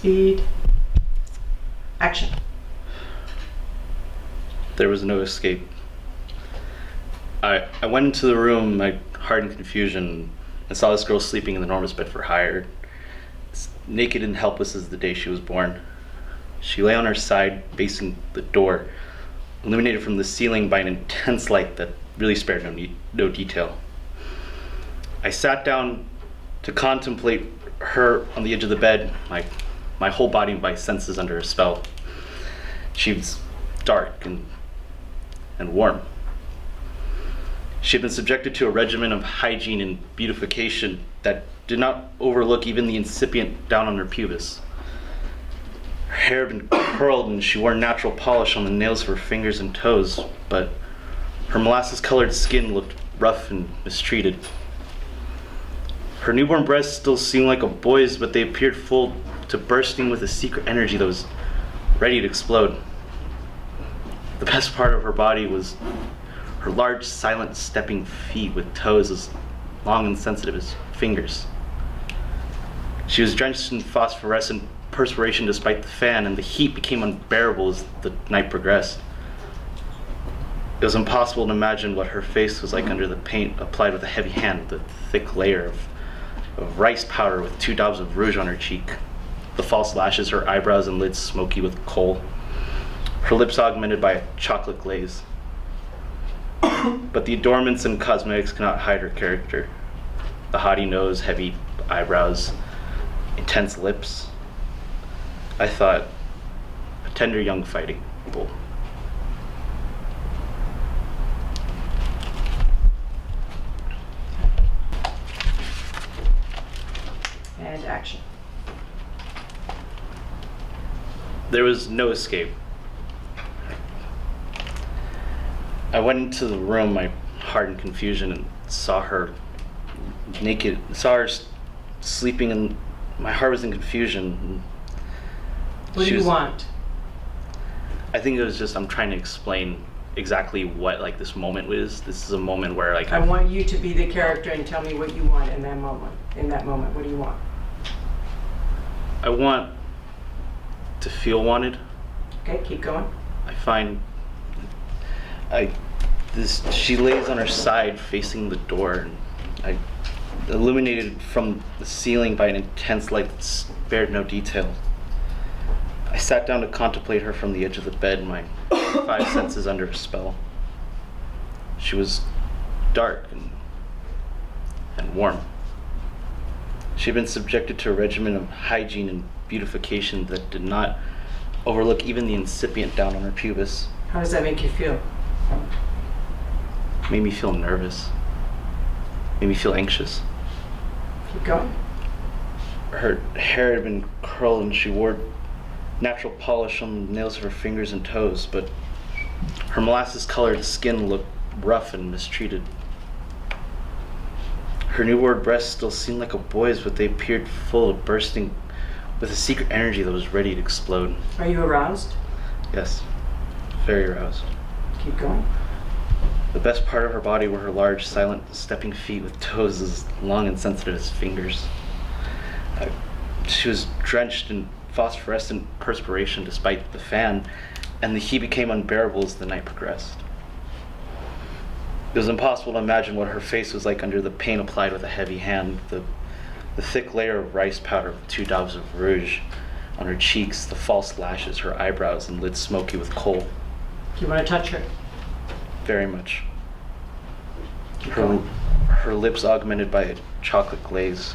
Speed. Action. There was no escape. I went into the room, my heart in confusion, and saw this girl sleeping in the enormous bed for hire, as naked and helpless as the day she was born. She lay on her side, facing the door, illuminated from the ceiling by an intense light that really spared no detail. I sat down to contemplate her on the edge of the bed, my whole body and my senses under a spell. She was dark and warm. She had been subjected to a regimen of hygiene and beautification that did not overlook even the incipient down on her pubis. Her hair had been curled and she wore natural polish on the nails of her fingers and toes, but her molasses-colored skin looked rough and mistreated. Her newborn breasts still seemed like a boy's, but they appeared full to bursting with a secret energy that was ready to explode. The best part of her body was her large, silent, stepping feet with toes as long and sensitive as fingers. She was drenched in phosphorescent perspiration despite the fan, and the heat became unbearable as the night progressed. It was impossible to imagine what her face was like under the paint applied with a heavy hand, the thick layer of rice powder with 2 daubs of rouge on her cheek, the false lashes, her eyebrows and lids smoky with coal, her lips augmented by a chocolate glaze. But the adornments and cosmetics cannot hide her character. The haughty nose, heavy eyebrows, intense lips. I thought, a tender young fighting bull. And action. There was no escape. I went into the room, my heart in confusion, and saw her naked, saw her sleeping, and my heart was in confusion. What do you want? I think it was just, I'm trying to explain exactly what this moment was. This is a moment where I want you to be the character and tell me what you want in that moment. What do you want? I want to feel wanted. Okay, keep going. She lays on her side facing the door, and illuminated from the ceiling by an intense light that spared no detail. I sat down to contemplate her from the edge of the bed, my 5 senses under a spell. She was dark and warm. She had been subjected to a regimen of hygiene and beautification that did not overlook even the incipient down on her pubis. How does that make you feel? Made me feel nervous. Made me feel anxious. Keep going. Her hair had been curled and she wore natural polish on the nails of her fingers and toes, but her molasses-colored skin looked rough and mistreated. Her newborn breasts still seemed like a boy's, but they appeared full of bursting with a secret energy that was ready to explode. Are you aroused? Yes, very aroused. Keep going. The best part of her body were her large, silent, stepping feet with toes as long and sensitive as fingers. She was drenched in phosphorescent perspiration despite the fan, and the heat became unbearable as the night progressed. It was impossible to imagine what her face was like under the paint applied with a heavy hand, the thick layer of rice powder with 2 daubs of rouge on her cheeks, the false lashes, her eyebrows and lids smoky with coal. Do you want to touch her? Very much. Keep going. Her lips augmented by a chocolate glaze.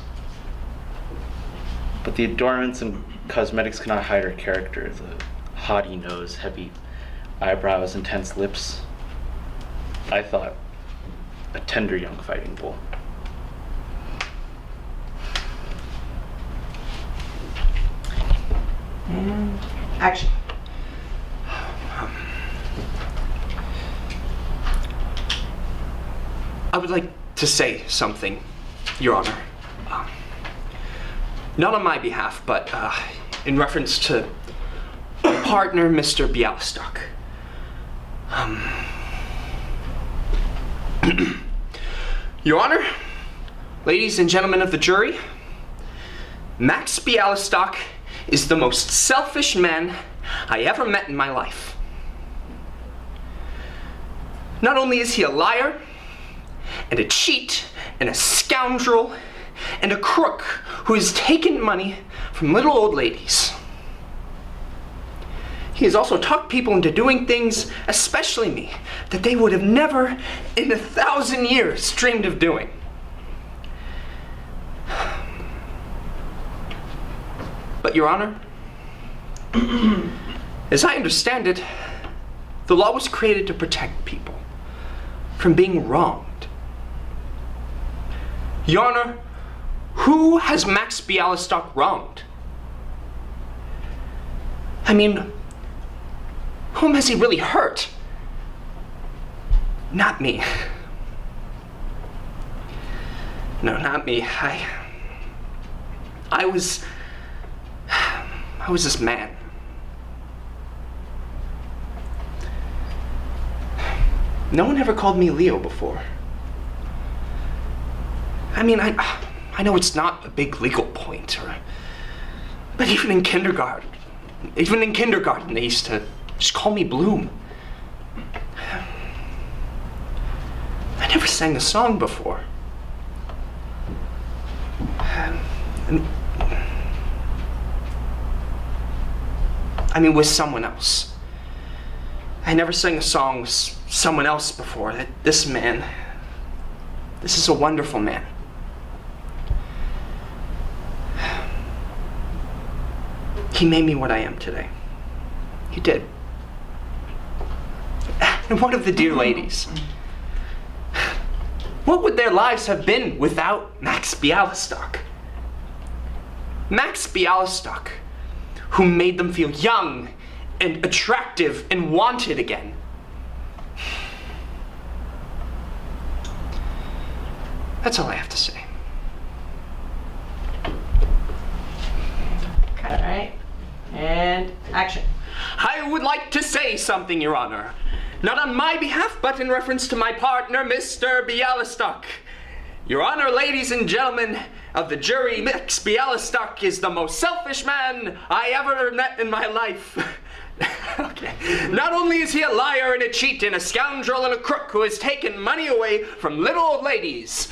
But the adornments and cosmetics cannot hide her character. The haughty nose, heavy eyebrows, intense lips. I thought, a tender young fighting bull. And action. I would like to say something, Your Honor. Not on my behalf, but in reference to my partner, Mr. Bialystok. Your Honor, ladies and gentlemen of the jury, Max Bialystok is the most selfish man I ever met in my life. Not only is he a liar, and a cheat, and a scoundrel, and a crook who has taken money from little old ladies. He has also talked people into doing things, especially me, that they would have never in 1,000 years dreamed of doing. But, Your Honor, as I understand it, the law was created to protect people from being wronged. Your Honor, who has Max Bialystock wronged? I mean, whom has he really hurt? Not me. No, not me. I was this man. No one ever called me Leo before. I mean, I know it's not a big legal point, but even in kindergarten, they used to just call me Bloom. I never sang a song before. I mean, with someone else. I never sang a song with someone else before. This man, this is a wonderful man. He made me what I am today. He did. And what of the dear ladies? What would their lives have been without Max Bialystock? Max Bialystock, who made them feel young and attractive and wanted again. That's all I have to say. All right. And action. I would like to say something, Your Honor. Not on my behalf, but in reference to my partner, Mr. Bialystock. Your Honor, ladies and gentlemen of the jury, Max Bialystock is the most selfish man I ever met in my life. Okay. Not only is he a liar and a cheat and a scoundrel and a crook who has taken money away from little old ladies,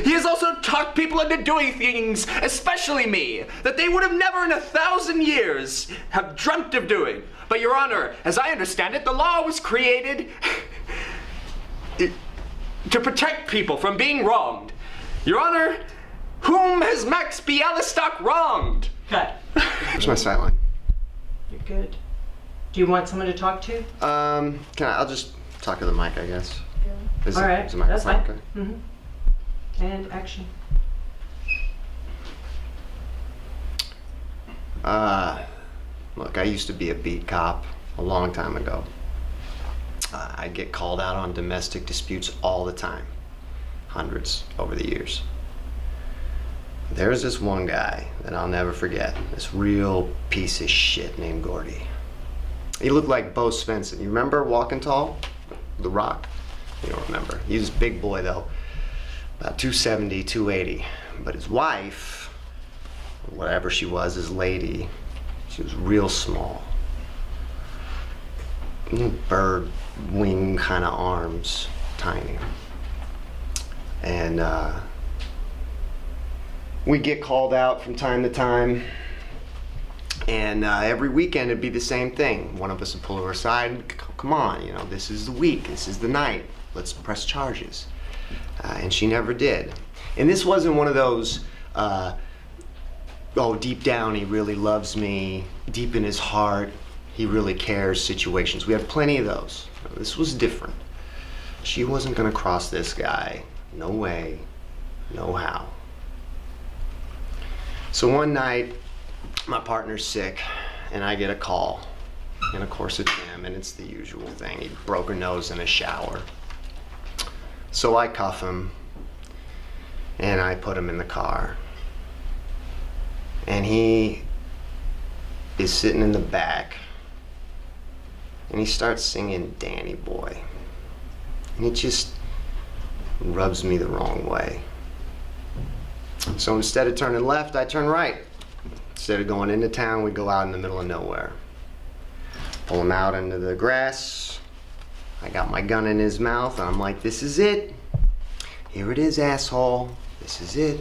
he has also talked people into doing things, especially me, that they would have never in 1,000 years have dreamt of doing. But Your Honor, as I understand it, the law was created to protect people from being wronged. Your Honor, whom has Max Bialystock wronged? Cut. Where's my sight line? You're good. Do you want someone to talk to? I'll just talk to the mic, I guess. Is All it- right. is the microphone That's fine. okay? Mm-hmm. And action. Look, I used to be a beat cop a long time ago. I get called out on domestic disputes all the time. Hundreds over the years. There's this one guy that I'll never forget. This real piece of shit named Gordy. He looked like Bo Svensson. You remember Walking Tall? The Rock? You don't remember. He was a big boy though. About 270, 280. But his wife, whatever she was, his lady, she was real small. Bird wing kind of arms, tiny. And we get called out from time to time. And every weekend it'd be the same thing. One of us would pull her aside and come on, you know, this is the week, this is the night. Let's press charges. And she never did. And this wasn't one of those, oh, deep down he really loves me, deep in his heart he really cares situations. We had plenty of those. This was different. She wasn't gonna cross this guy. No way, no how. So one night, my partner's sick, and I get a call. And of course it's him, and it's the usual thing. He broke her nose in a shower. So I cuff him, and I put him in the car. And he is sitting in the back, and he starts singing Danny Boy. And it just rubs me the wrong way. So instead of turning left, I turn right. Instead of going into town, we'd go out in the middle of nowhere. Pull him out into the grass. I got my gun in his mouth, and I'm like, this is it. Here it is, asshole. This is it.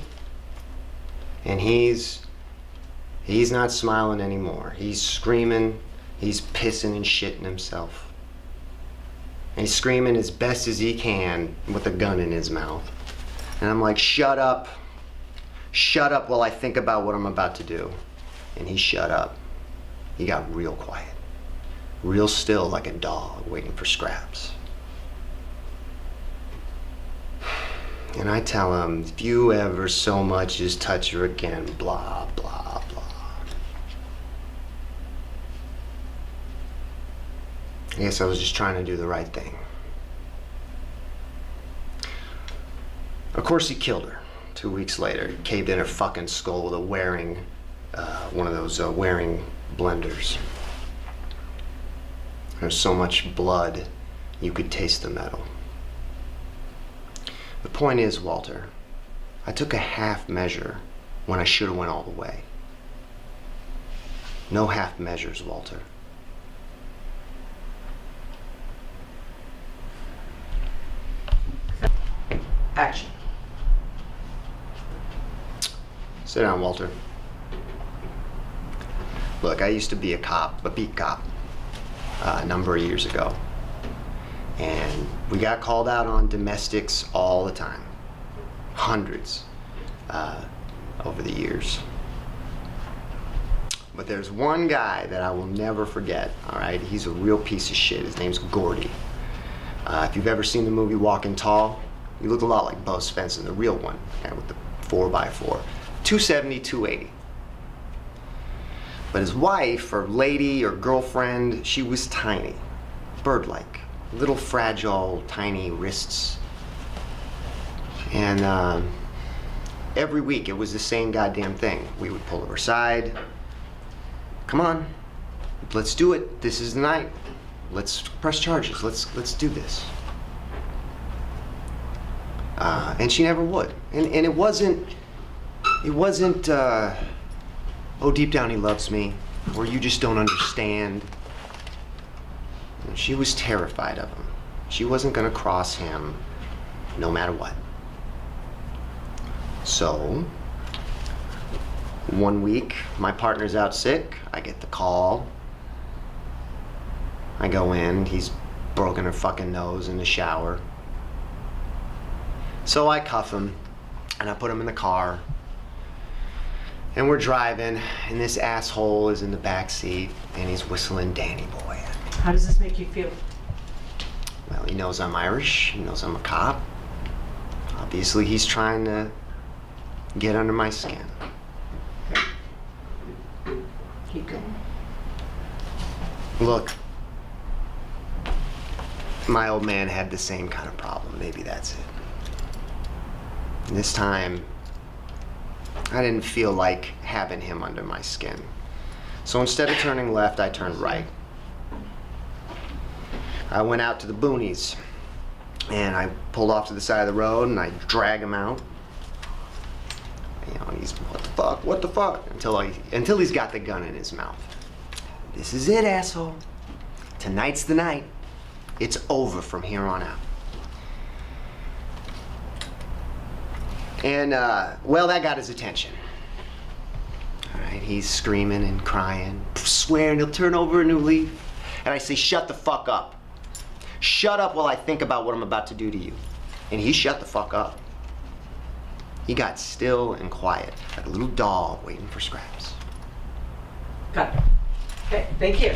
And he's not smiling anymore. He's screaming. He's pissing and shitting himself. And he's screaming as best as he can with a gun in his mouth. And I'm like, shut up. Shut up while I think about what I'm about to do. And he shut up. He got real quiet. Real still, like a dog waiting for scraps. And I tell him, if you ever so much as touch her again, blah, blah, blah. I guess I was just trying to do the right thing. Of course he killed her. 2 weeks later, he caved in her fucking skull with a one of those wearing blenders. There's so much blood, you could taste the metal. The point is, Walter, I took a half measure when I should have went all the way. No half measures, Walter. Action. Sit down, Walter. Look, I used to be a beat cop, a number of years ago. And we got called out on domestics all the time. Hundreds over the years. But there's one guy that I will never forget, all right? He's a real piece of shit. His name's Gordy. If you've ever seen the movie Walking Tall, he looked a lot like Bo Svensson, the real one, with the 4x4. 270, 280. But his wife, or lady, or girlfriend, she was tiny, bird-like. Little fragile, tiny wrists. And every week it was the same goddamn thing. We would pull her aside. Come on, let's do it. This is the night. Let's press charges. Let's do this. And she never would. And it wasn't, oh, deep down he loves me, or you just don't understand. She was terrified of him. She wasn't gonna cross him no matter what. So, one week, my partner's out sick. I get the call. I go in, he's broken her fucking nose in the shower. So I cuff him, and I put him in the car. And we're driving, and this asshole is in the back seat, and he's whistling Danny Boy. How does this make you feel? Well, he knows I'm Irish. He knows I'm a cop. Obviously, he's trying to get under my skin. Keep going. Look, my old man had the same kind of problem. Maybe that's it. And this time, I didn't feel like having him under my skin. So instead of turning left, I turned right. I went out to the boonies, and I pulled off to the side of the road, and I drag him out. You know, and he's, what the fuck, until he's got the gun in his mouth. This is it, asshole. Tonight's the night. It's over from here on out. And, well, that got his attention. All right, he's screaming and crying, swearing he'll turn over a new leaf. And I say, shut the fuck up. Shut up while I think about what I'm about to do to you. And he shut the fuck up. He got still and quiet, like a little dog waiting for scraps. Got it. Okay, thank you.